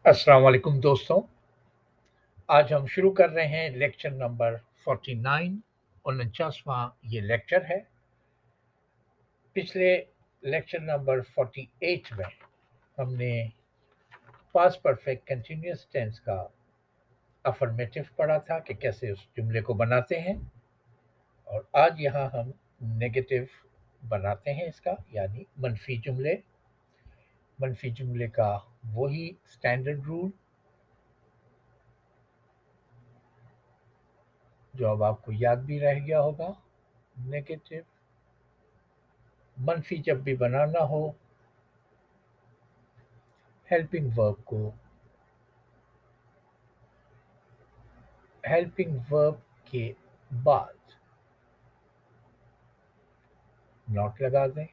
अस्सलाम वालेकुम दोस्तों। आज हम शुरू कर रहे हैं लेक्चर नंबर 49। 49वां ये लेक्चर है। पिछले लेक्चर नंबर 48 में हमने पास्ट परफेक्ट कंटिन्यूअस टेंस का अफर्मेटिव पढ़ा था कि कैसे उस जुमले को बनाते हैं। और आज यहाँ हम नेगेटिव बनाते हैं इसका, यानी मनफी जुमले। मनफी जुमले का वही स्टैंडर्ड रूल जो अब आपको याद भी रह गया होगा। नेगेटिव मनफी जब भी बनाना हो, हेल्पिंग वर्ब को हेल्पिंग वर्ब के बाद नॉट लगा दें।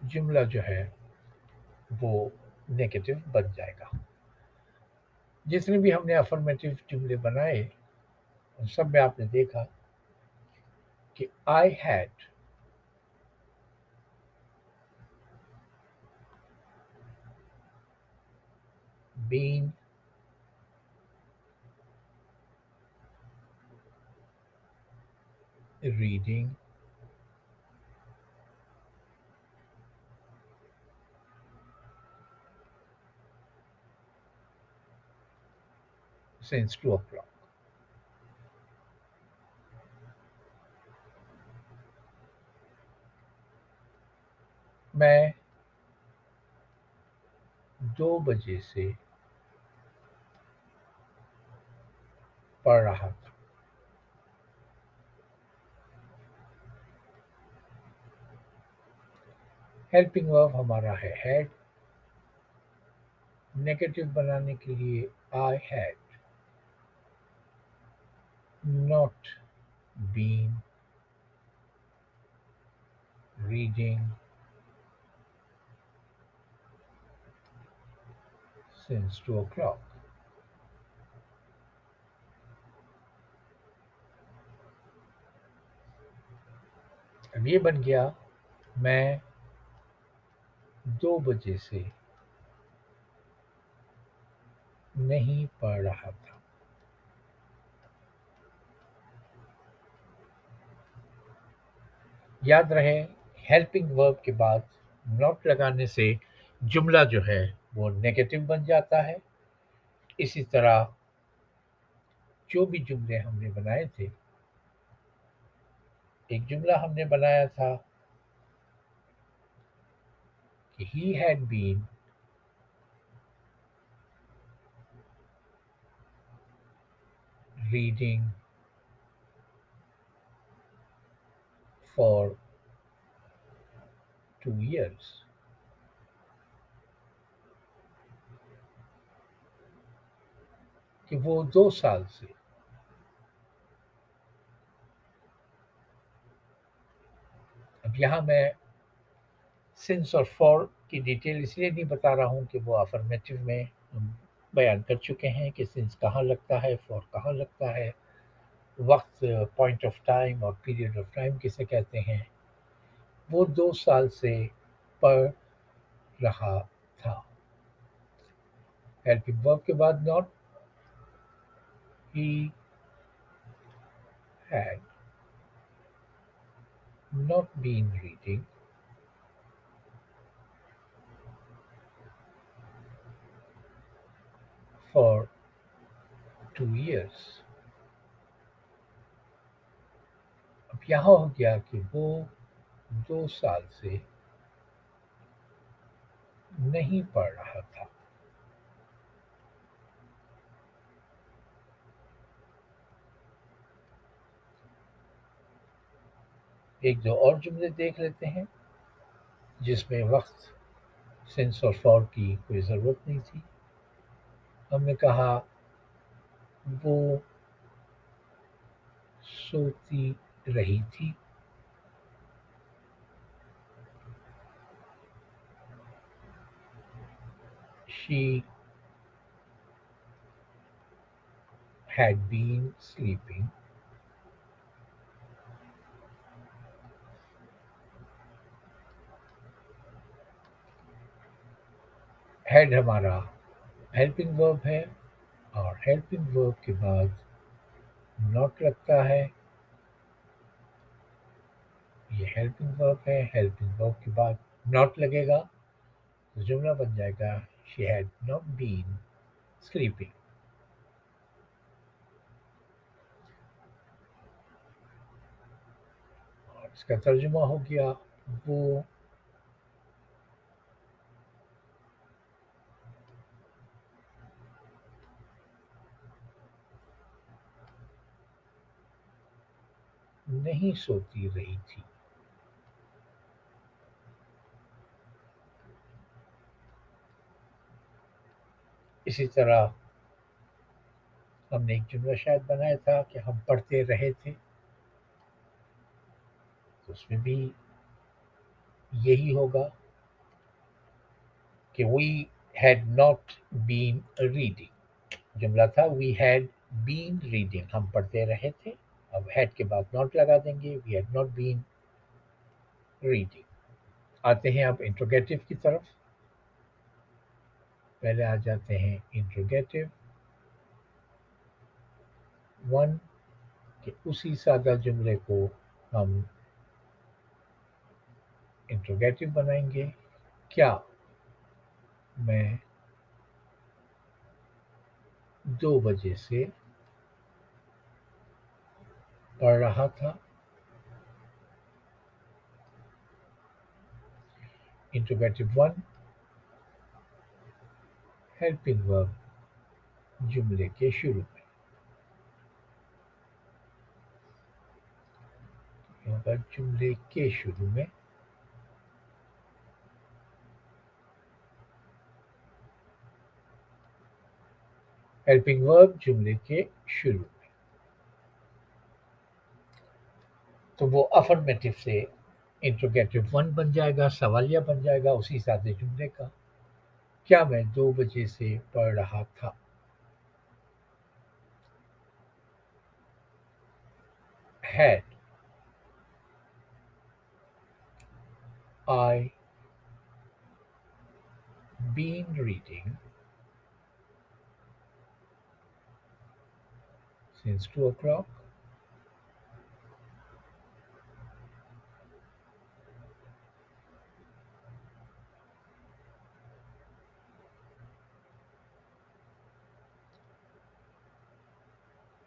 जुमला जो है वो नेगेटिव बन जाएगा। जितने भी हमने अफर्मेटिव जुमले बनाए उन सब में आपने देखा कि I had been reading since 2 o'clock। मैं 2 बजे से पढ़ रहा था। हेल्पिंग वर्ब हमारा है हैड। नेगेटिव बनाने के लिए I had not been reading since 2 o'clock। अब ये बन गया मैं 2 बजे से नहीं पढ़ रहा था। याद रहे, हेल्पिंग वर्ब के बाद नॉट लगाने से जुमला जो है वो नेगेटिव बन जाता है। इसी तरह जो भी जुमले हमने बनाए थे, एक जुमला हमने बनाया था कि he had been reading for 2 years। कि वो 2 साल से। अब यहाँ मैं सिंस और फॉर की डिटेल इसलिए नहीं बता रहा हूँ कि वो अफर्मेटिव में हम बयान कर चुके हैं कि सिंस कहाँ लगता है, फॉर कहाँ लगता है, वक्त, पॉइंट ऑफ टाइम और पीरियड ऑफ टाइम किसे कहते हैं। वो 2 साल से पढ़ रहा था। हेल्पिंग वर्ब के बाद not. He had not been reading for 2 years। अब यहाँ हो गया कि वो 2 साल से नहीं पढ़ रहा था। एक दो और जुमले देख लेते हैं जिसमें वक्त, सिंस और फॉर की कोई ज़रूरत नहीं थी। हमने कहा वो सोती रही थी। She had been sleeping। Head हमारा हेल्पिंग वर्ब है और हेल्पिंग वर्ब के बाद नॉट लगता है। ये हेल्पिंग वर्ब है, हेल्पिंग वर्ब के बाद नॉट लगेगा तो जुमला बन जाएगा she had not been sleeping. और इसका तर्जुमा हो गया वो नहीं सोती रही थी। इसी तरह हमने एक जुमला शायद बनाया था कि हम पढ़ते रहे थे, तो उसमें भी यही होगा कि we had not been reading. जुमला था वी हैड बीन रीडिंग, हम पढ़ते रहे थे। अब हैड के बाद नॉट लगा देंगे, we had not been reading. आते हैं अब इंट्रोगेटिव की तरफ। पहले आ जाते हैं इंट्रोगेटिव वन के उसी सादा जुमले को हम इंट्रोगेटिव बनाएंगे। क्या मैं 2 बजे से पढ़ रहा था। इंट्रोगेटिव वन हेल्पिंग वर्ब जुमले के शुरू में। यहाँ पर जुमले के शुरू में हेल्पिंग वर्ब जुमले के शुरू में, तो वो अफर्मेटिव से इंट्रोगेटिव वन बन जाएगा, सवालिया बन जाएगा उसी सादे जुमले का। क्या मैं 2 बजे से पढ़ रहा था। Had I been reading since 2 o'clock?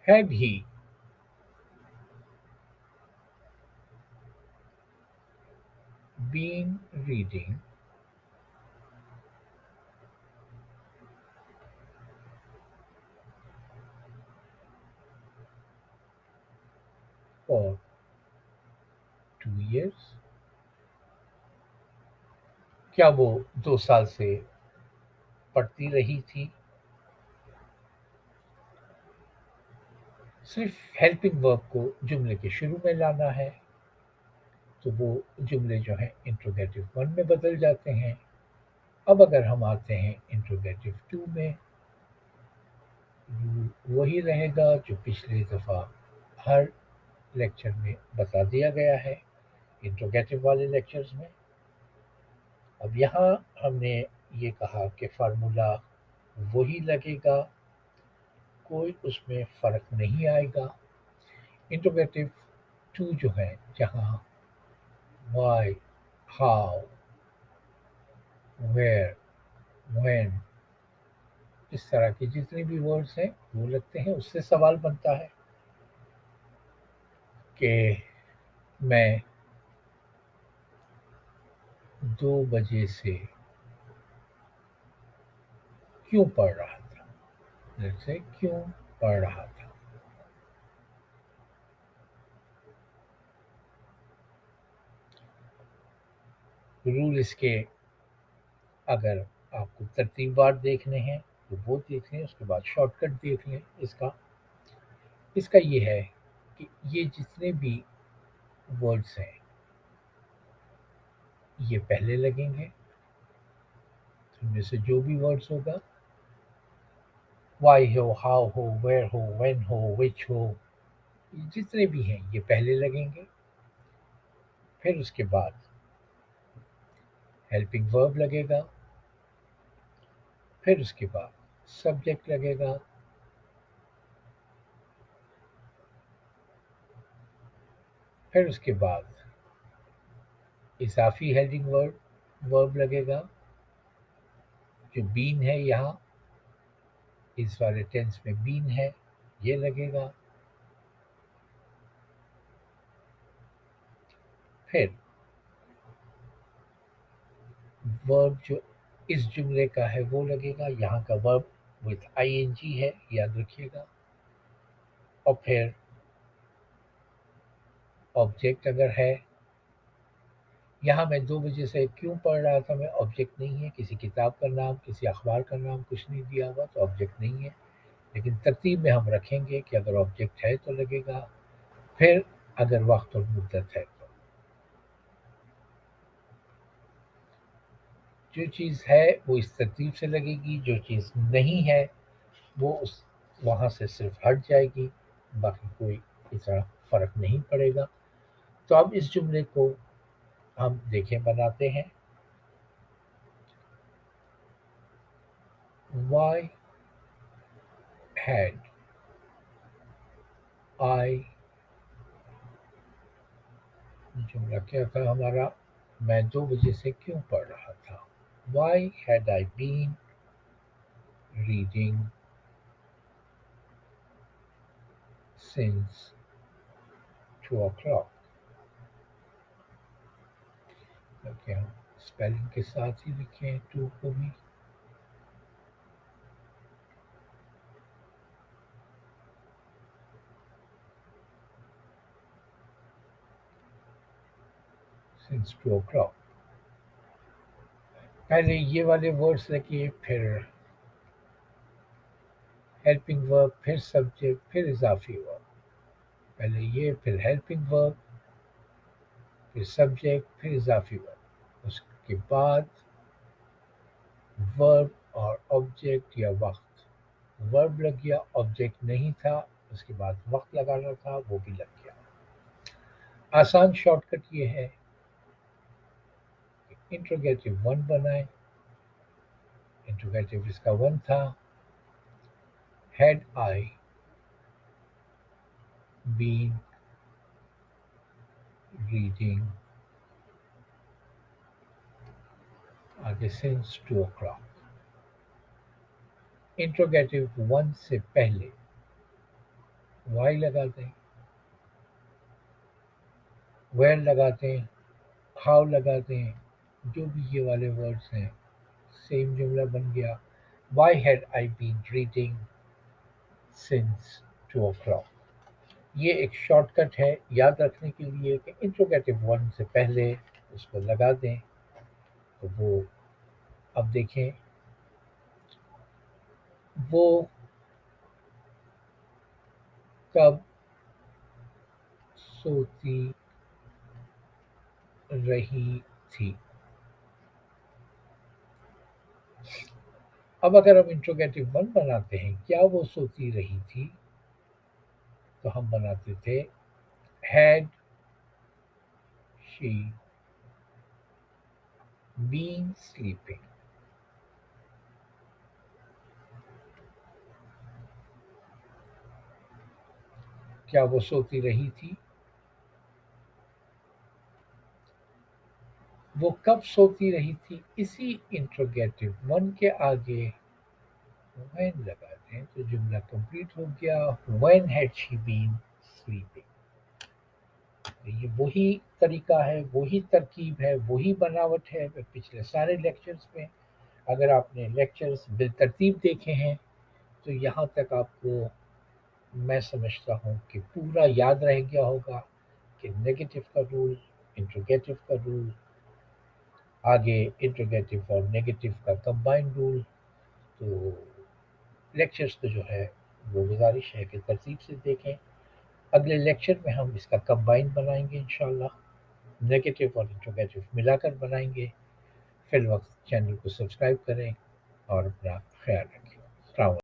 Had he been reading for 2 years? क्या वो 2 साल से पढ़ती रही थी। सिर्फ हेल्पिंग वर्ब को जुमले के शुरू में लाना है, तो वो जुमले जो हैं इंट्रोगेटिव वन में बदल जाते हैं। अब अगर हम आते हैं इंट्रोगेटिव टू में, वही रहेगा जो पिछली दफ़ा हर लेक्चर में बता दिया गया है, इंट्रोगेटिव वाले लेक्चर्स में। अब यहाँ हमने ये कहा कि फार्मूला वही लगेगा, कोई उसमें फ़र्क नहीं आएगा। इंट्रोगेटिव टू जो है, जहाँ वाई, हाउ, वेयर, व्हेन, इस तरह के जितने भी वर्ड्स हैं वो लगते हैं, उससे सवाल बनता है कि मैं 2 बजे से क्यों पढ़ रहा था। जैसे क्यों पढ़ रहा था। रूल इसके अगर आपको तरतीबवार देखने हैं तो वो देख लें, उसके बाद शॉर्टकट देख लें। इसका इसका ये है कि ये जितने भी वर्ड्स हैं ये पहले लगेंगे। इनमें से जो भी वर्ड्स होगा, वाई हो, हाउ हो, वेयर हो, व्हेन हो, विच हो, ये जितने भी हैं ये पहले लगेंगे। फिर उसके बाद हेल्पिंग वर्ब लगेगा, پھر اس کے بعد سبجیکٹ لگے گا، پھر اس کے بعد اضافی ہیڈنگ ورب لگے گا، جو بین ہے یہاں اس والے ٹینس میں بین ہے یہ لگے گا، پھر ورب جو اس جملے کا ہے وہ لگے گا، یہاں کا ورب وتھ آئی این جی ہے یاد رکھیے گا، اور پھر آبجیکٹ اگر ہے، یہاں میں 2 بجے سے کیوں پڑھ رہا تھا، میں آبجیکٹ نہیں ہے، کسی کتاب کا نام کسی اخبار کا نام کچھ نہیں دیا ہوا تو آبجیکٹ نہیں ہے، لیکن ترتیب میں ہم رکھیں گے کہ اگر آبجیکٹ ہے تو لگے گا، پھر اگر وقت اور مدت ہے تو جو چیز ہے وہ اس ترتیب سے لگے گی، جو چیز نہیں ہے وہ وہاں سے صرف ہٹ جائے گی، باقی کوئی اس طرح فرق نہیں پڑے گا۔ تو اب اس جملے کو ہم دیکھیں بناتے ہیں، وائی ہیڈ آئی، جملہ کیا تھا ہمارا، میں 2 بجے سے کیوں پڑھ رہا تھا، وائی ہیڈ آئی بین ریڈنگ سنس 2 o'clock، کیونکہ ہم اسپیلنگ کے ساتھ ہی لکھیں 2 کو بھی، سنس 2 o'clock، پہلے یہ والے ورڈس لکھیے، پھر ہیلپنگ ورب، پھر سبجیکٹ، پھر اضافی ورب، پہلے یہ پھر ہیلپنگ ورب، پھر سبجیکٹ، پھر اضافی ورب، اس کے بعد ورب اور آبجیکٹ یا وقت، ورب لگ گیا، آبجیکٹ نہیں تھا، اس کے بعد وقت لگانا تھا وہ بھی لگ گیا۔ آسان شارٹ کٹ یہ ہے کہ انٹروگیٹو 1 بنائیں، انٹروگیٹو اس کا 1 تھا، ہیڈ آئی بین ریڈنگ آگے سنس 2 o'clock، انٹروگیٹو 1 سے پہلے وائی لگا دیں، ویئر لگا دیں، ہاؤ لگا دیں، جو بھی یہ والے ورڈز ہیں سیم جملہ بن گیا، وائی ہیڈ آئی بین ریڈنگ سنس 2 o'clock۔ یہ ایک شارٹ کٹ ہے یاد رکھنے کے لیے کہ انٹروگیٹو 1 سے پہلے اس کو لگا دیں، تو وہ اب دیکھیں وہ کب سوتی رہی تھی، اب اگر ہم انٹروگیٹو 1 بناتے ہیں کیا وہ سوتی رہی تھی، تو ہم بناتے تھے had she been sleeping، کیا وہ سوتی رہی تھی، وہ کب سوتی رہی تھی، اسی انٹروگیٹو 1 کے آگے when لگا دیں تو جملہ کمپلیٹ ہو گیا، when had she been sleeping۔ یہ وہی طریقہ ہے، وہی ترکیب ہے، وہی بناوٹ ہے پچھلے سارے لیکچرز میں، اگر آپ نے لیکچرز بالترتیب دیکھے ہیں تو یہاں تک آپ کو میں سمجھتا ہوں کہ پورا یاد رہ گیا ہوگا کہ نیگیٹو کا رول، انٹروگیٹو کا رول، آگے انٹروگیٹو اور نیگیٹو کا کمبائن رول، تو لیکچرز کو جو ہے وہ گزارش ہے کہ ترتیب سے دیکھیں، اگلے لیکچر میں ہم اس کا کمبائن بنائیں گے انشاءاللہ، نیگیٹو اور انٹروگیٹو ملا کر بنائیں گے۔ فی الوقت چینل کو سبسکرائب کریں اور اپنا خیال رکھیں۔ السلام علیکم۔